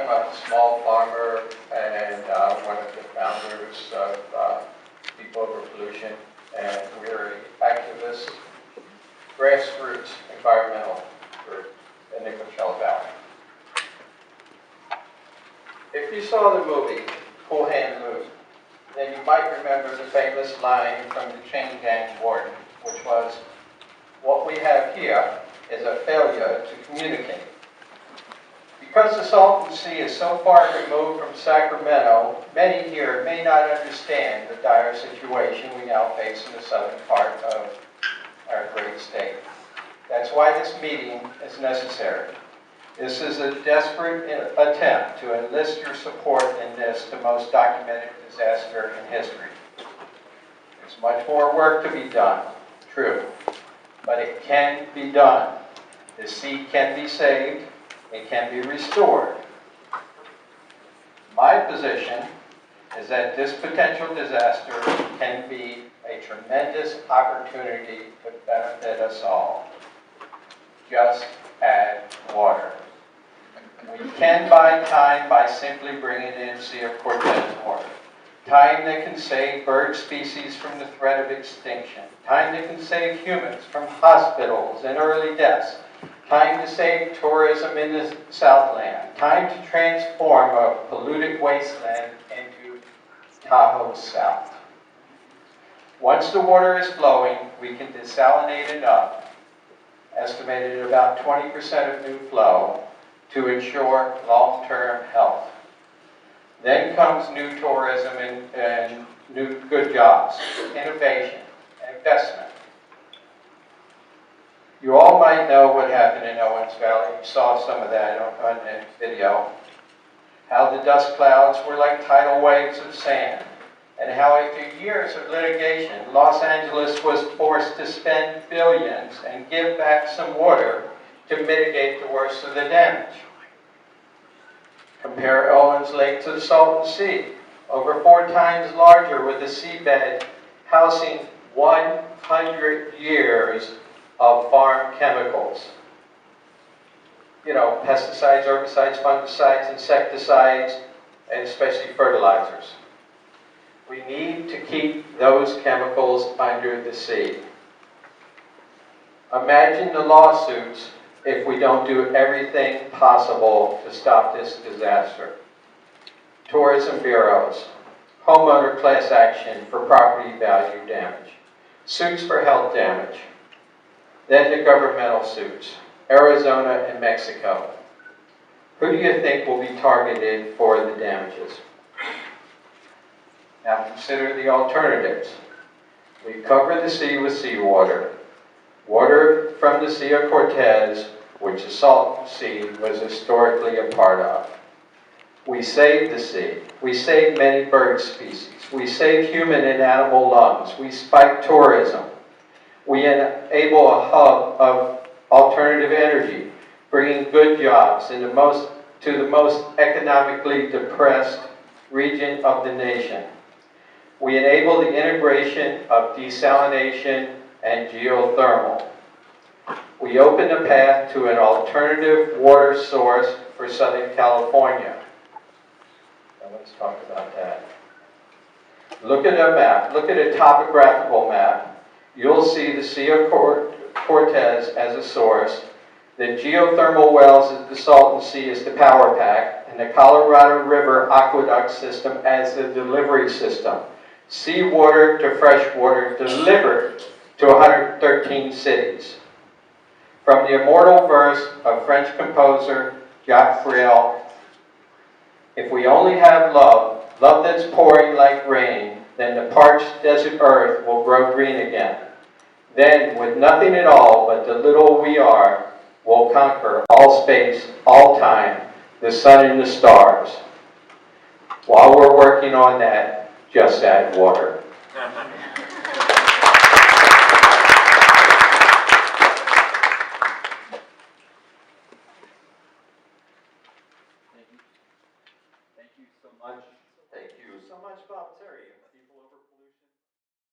I'm a small farmer and one of the founders of People Over Pollution, and we're an activist, grassroots environmental group in the Coachella Valley. If you saw the movie Cool Hand Luke, then you might remember the famous line from the Chain Gang Warden, which was, "What we have here is a failure to communicate." Because the Salton Sea is so far removed from Sacramento, many here may not understand the dire situation we now face in the southern part of our great state. That's why this meeting is necessary. This is a desperate attempt to enlist your support in this, the most documented disaster in history. There's much more work to be done, true, but it can be done. The sea can be saved. It can be restored. My position is that this potential disaster can be a tremendous opportunity to benefit us all. Just add water. We can buy time by simply bringing in Sea of Cortez water. Time that can save bird species from the threat of extinction. Time that can save humans from hospitals and early deaths. Time to save tourism in the Southland. Time to transform a polluted wasteland into Tahoe South. Once the water is flowing, we can desalinate it up, estimated at about 20% of new flow, to ensure long-term health. Then comes new tourism and new good jobs, innovation, and investment. You all might know what happened in Owens Valley. You saw some of that on the video. How the dust clouds were like tidal waves of sand. And how after years of litigation, Los Angeles was forced to spend billions and give back some water to mitigate the worst of the damage. Compare Owens Lake to the Salton Sea, over 4 times larger, with a seabed housing 100 years of farm chemicals. You know, pesticides, herbicides, fungicides, insecticides, and especially fertilizers. We need to keep those chemicals under the sea. Imagine the lawsuits if we don't do everything possible to stop this disaster. Tourism bureaus, homeowner class action for property value damage, suits for health damage, then the governmental suits, Arizona and Mexico. Who do you think will be targeted for the damages? Now consider the alternatives. We cover the sea with seawater. Water from the Sea of Cortez, which the Salton Sea was historically a part of. We save the sea. We save many bird species. We save human and animal lungs. We spike tourism. We enable a hub of alternative energy, bringing good jobs to the most economically depressed region of the nation. We enable the integration of desalination and geothermal. We open the path to an alternative water source for Southern California. Now let's talk about that. Look at a map. Look at a topographical map. You'll see the Sea of Cortez as a source, the geothermal wells at the Salton Sea as the power pack, and the Colorado River aqueduct system as the delivery system. Seawater to freshwater delivered to 113 cities. From the immortal verse of French composer Jacques Brel, if we only have love, love that's pouring like rain, then the parched desert earth will grow green again. Then, with nothing at all but the little we are, we'll conquer all space, all time, the sun and the stars. While we're working on that, just add water.